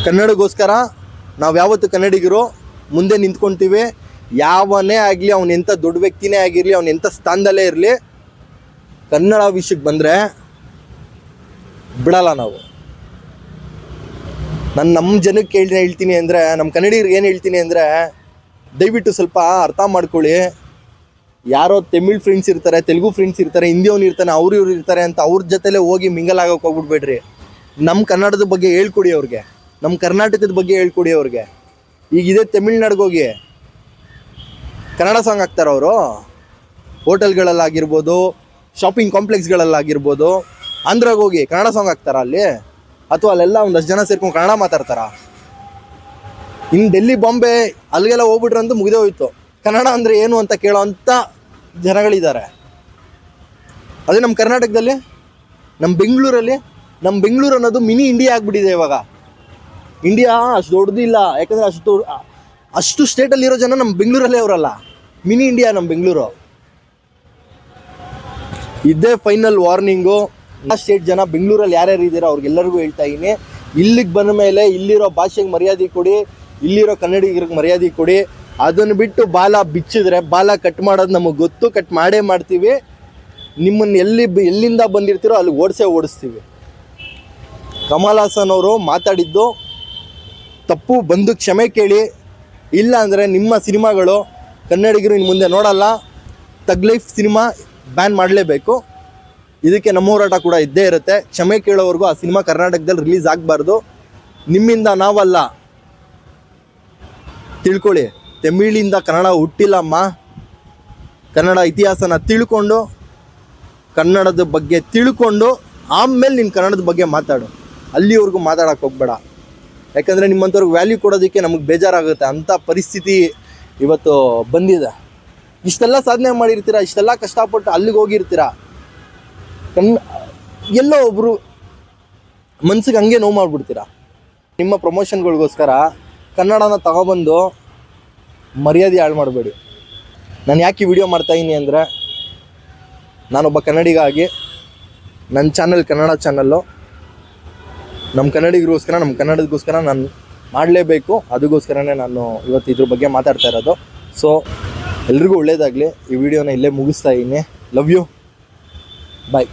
ಕನ್ನಡಗೋಸ್ಕರ ನಾವು ಯಾವತ್ತು ಕನ್ನಡಿಗರು ಮುಂದೆ ನಿಂತ್ಕೊಳ್ತೀವಿ. ಯಾವನೇ ಆಗಲಿ, ಅವನು ಎಂಥ ದೊಡ್ಡ ವ್ಯಕ್ತಿನೇ ಆಗಿರಲಿ, ಅವನು ಎಂಥ ಸ್ಥಾನದಲ್ಲೇ ಇರಲಿ, ಕನ್ನಡ ವಿಷಯಕ್ಕೆ ಬಂದರೆ ಬಿಡಲ್ಲ ನಾವು. ನಾನು ನಮ್ಮ ಜನಕ್ಕೆ ಹೇಳ್ತೀನಿ ಅಂದರೆ, ನಮ್ಮ ಕನ್ನಡಿಗರಿಗೆ ಏನು ಹೇಳ್ತೀನಿ ಅಂದರೆ, ದಯವಿಟ್ಟು ಸ್ವಲ್ಪ ಅರ್ಥ ಮಾಡ್ಕೊಳ್ಳಿ. ಯಾರೋ ತಮಿಳ್ ಫ್ರೆಂಡ್ಸ್ ಇರ್ತಾರೆ, ತೆಲುಗು ಫ್ರೆಂಡ್ಸ್ ಇರ್ತಾರೆ, ಹಿಂದಿಯವನು ಇರ್ತಾನೆ, ಇವ್ರು ಇರ್ತಾರೆ ಅಂತ ಅವ್ರ ಜೊತೆಲೇ ಹೋಗಿ ಮಿಂಗಲ್ ಆಗೋಕೆ ಹೋಗ್ಬಿಡ್ಬೇಡ್ರಿ. ನಮ್ಮ ಕನ್ನಡದ ಬಗ್ಗೆ ಹೇಳ್ಕೊಡಿ ಅವ್ರಿಗೆ, ನಮ್ಮ ಕರ್ನಾಟಕದ ಬಗ್ಗೆ ಹೇಳ್ಕೊಡಿ ಅವ್ರಿಗೆ. ಈಗ ಇದೇ ತಮಿಳ್ನಾಡಿಗೆ ಹೋಗಿ ಕನ್ನಡ ಸಾಂಗ್ ಹಾಕ್ತಾರೆ ಅವರು. ಹೋಟೆಲ್ಗಳಲ್ಲಾಗಿರ್ಬೋದು, ಶಾಪಿಂಗ್ ಕಾಂಪ್ಲೆಕ್ಸ್ಗಳಲ್ಲಾಗಿರ್ಬೋದು. ಆಂಧ್ರಾಗೆ ಹೋಗಿ ಕನ್ನಡ ಸಾಂಗ್ ಹಾಕ್ತಾರ ಅಲ್ಲಿ? ಅಥವಾ ಅಲ್ಲೆಲ್ಲ ಒಂದಷ್ಟು ಜನ ಸೇರ್ಕೊಂಡು ಕನ್ನಡ ಮಾತಾಡ್ತಾರ? ಇನ್ನು ಡೆಲ್ಲಿ, ಬಾಂಬೆ ಅಲ್ಲಿಗೆಲ್ಲ ಹೋಗ್ಬಿಟ್ರಂತೂ ಮುಗಿದೇ ಹೋಯ್ತು. ಕನ್ನಡ ಅಂದರೆ ಏನು ಅಂತ ಕೇಳೋ ಅಂಥ ಜನಗಳಿದ್ದಾರೆ. ಅದೇ ನಮ್ಮ ಕರ್ನಾಟಕದಲ್ಲಿ, ನಮ್ಮ ಬೆಂಗಳೂರು ಅನ್ನೋದು ಮಿನಿ ಇಂಡಿಯಾ ಆಗಿಬಿಟ್ಟಿದೆ ಇವಾಗ. ಇಂಡಿಯಾ ಅಷ್ಟು ದೊಡ್ಡದಿಲ್ಲ, ಯಾಕಂದರೆ ಅಷ್ಟು ಸ್ಟೇಟಲ್ಲಿರೋ ಜನ ನಮ್ಮ ಬೆಂಗಳೂರಲ್ಲೇ ಅವರಲ್ಲ. ಮಿನಿ ಇಂಡಿಯಾ ನಮ್ಮ ಬೆಂಗಳೂರು. ಇದೇ ಫೈನಲ್ ವಾರ್ನಿಂಗು. ಸ್ಟೇಟ್ ಜನ ಬೆಂಗಳೂರಲ್ಲಿ ಯಾರ್ಯಾರು ಇದ್ದೀರೋ ಅವ್ರಿಗೆಲ್ಲರಿಗೂ ಹೇಳ್ತಾ ಇದ್ದೀನಿ, ಇಲ್ಲಿಗೆ ಬಂದ ಮೇಲೆ ಇಲ್ಲಿರೋ ಭಾಷೆಗೆ ಮರ್ಯಾದೆ ಕೊಡಿ, ಇಲ್ಲಿರೋ ಕನ್ನಡಿಗರಿಗೆ ಮರ್ಯಾದೆ ಕೊಡಿ. ಅದನ್ನು ಬಿಟ್ಟು ಬಾಲ ಬಿಚ್ಚಿದ್ರೆ ಬಾಲ ಕಟ್ ಮಾಡೋದು ನಮಗೆ ಗೊತ್ತು, ಕಟ್ ಮಾಡೇ ಮಾಡ್ತೀವಿ. ನಿಮ್ಮನ್ನು ಎಲ್ಲಿಂದ ಬಂದಿರ್ತೀರೋ ಅಲ್ಲಿ ಓಡಿಸ್ತೀವಿ. ಕಮಲ್ ಹಾಸನ್ ಅವರು ಮಾತಾಡಿದ್ದು ತಪ್ಪು, ಬಂದು ಕ್ಷಮೆ ಕೇಳಿ. ಇಲ್ಲ ಅಂದರೆ ನಿಮ್ಮ ಸಿನಿಮಾಗಳು ಕನ್ನಡಿಗರು ಇನ್ನು ಮುಂದೆ ನೋಡಲ್ಲ. ತಗ್ ಲೈಫ್ ಸಿನಿಮಾ ಬ್ಯಾನ್ ಮಾಡಲೇಬೇಕು. ಇದಕ್ಕೆ ನಮ್ಮ ಹೋರಾಟ ಕೂಡ ಇದ್ದೇ ಇರುತ್ತೆ. ಕ್ಷಮೆ ಕೇಳೋವರೆಗೂ ಆ ಸಿನಿಮಾ ಕರ್ನಾಟಕದಲ್ಲಿ ರಿಲೀಸ್ ಆಗಬಾರ್ದು. ನಿಮ್ಮಿಂದ ನಾವಲ್ಲ, ತಿಳ್ಕೊಳ್ಳಿ. ತಮಿಳಿಂದ ಕನ್ನಡ ಹುಟ್ಟಿಲ್ಲಮ್ಮ. ಕನ್ನಡ ಇತಿಹಾಸನ ತಿಳ್ಕೊಂಡು, ಕನ್ನಡದ ಬಗ್ಗೆ ತಿಳ್ಕೊಂಡು ಆಮೇಲೆ ನೀನು ಕನ್ನಡದ ಬಗ್ಗೆ ಮಾತಾಡು. ಅಲ್ಲಿವರೆಗೂ ಮಾತಾಡೋಕ್ಕೆ ಹೋಗ್ಬೇಡ. ಯಾಕಂದರೆ ನಿಮ್ಮಂಥವ್ರಿಗೆ ವ್ಯಾಲ್ಯೂ ಕೊಡೋದಕ್ಕೆ ನಮಗೆ ಬೇಜಾರಾಗುತ್ತೆ. ಅಂಥ ಪರಿಸ್ಥಿತಿ ಇವತ್ತು ಬಂದಿದೆ. ಇಷ್ಟೆಲ್ಲ ಸಾಧನೆ ಮಾಡಿರ್ತೀರ, ಇಷ್ಟೆಲ್ಲ ಕಷ್ಟಪಟ್ಟು ಅಲ್ಲಿಗೆ ಹೋಗಿರ್ತೀರ, ಎಲ್ಲೋ ಒಬ್ಬರು ಮನ್ಸಿಗೆ ಹಂಗೆ ನೋವು ಮಾಡಿಬಿಡ್ತೀರ. ನಿಮ್ಮ ಪ್ರಮೋಷನ್ಗಳಿಗೋಸ್ಕರ ಕನ್ನಡನ ತಗೊಬಂದು ಮರ್ಯಾದೆ ಹಾಳು ಮಾಡಬೇಡಿ. ನಾನು ಯಾಕೆ ಈ ವಿಡಿಯೋ ಮಾಡ್ತಾಯಿದ್ದೀನಿ ಅಂದರೆ, ನಾನೊಬ್ಬ ಕನ್ನಡಿಗ ಆಗಿ ನನ್ನ ಚಾನಲ್ ಕನ್ನಡ ಚಾನಲ್ಲು, ನಮ್ಮ ಕನ್ನಡಿಗರಿಗೋಸ್ಕರ, ನಮ್ಮ ಕನ್ನಡದಗೋಸ್ಕರ ನಾನು ಮಾಡಲೇಬೇಕು. ಅದಕ್ಕೋಸ್ಕರನೇ ನಾನು ಇವತ್ತು ಇದ್ರ ಬಗ್ಗೆ ಮಾತಾಡ್ತಾ ಇರೋದು. ಸೊ ಎಲ್ರಿಗೂ ಒಳ್ಳೆಯದಾಗಲಿ. ಈ ವಿಡಿಯೋನ ಇಲ್ಲೇ ಮುಗಿಸ್ತಾ ಇದ್ದೀನಿ. Love you, bye.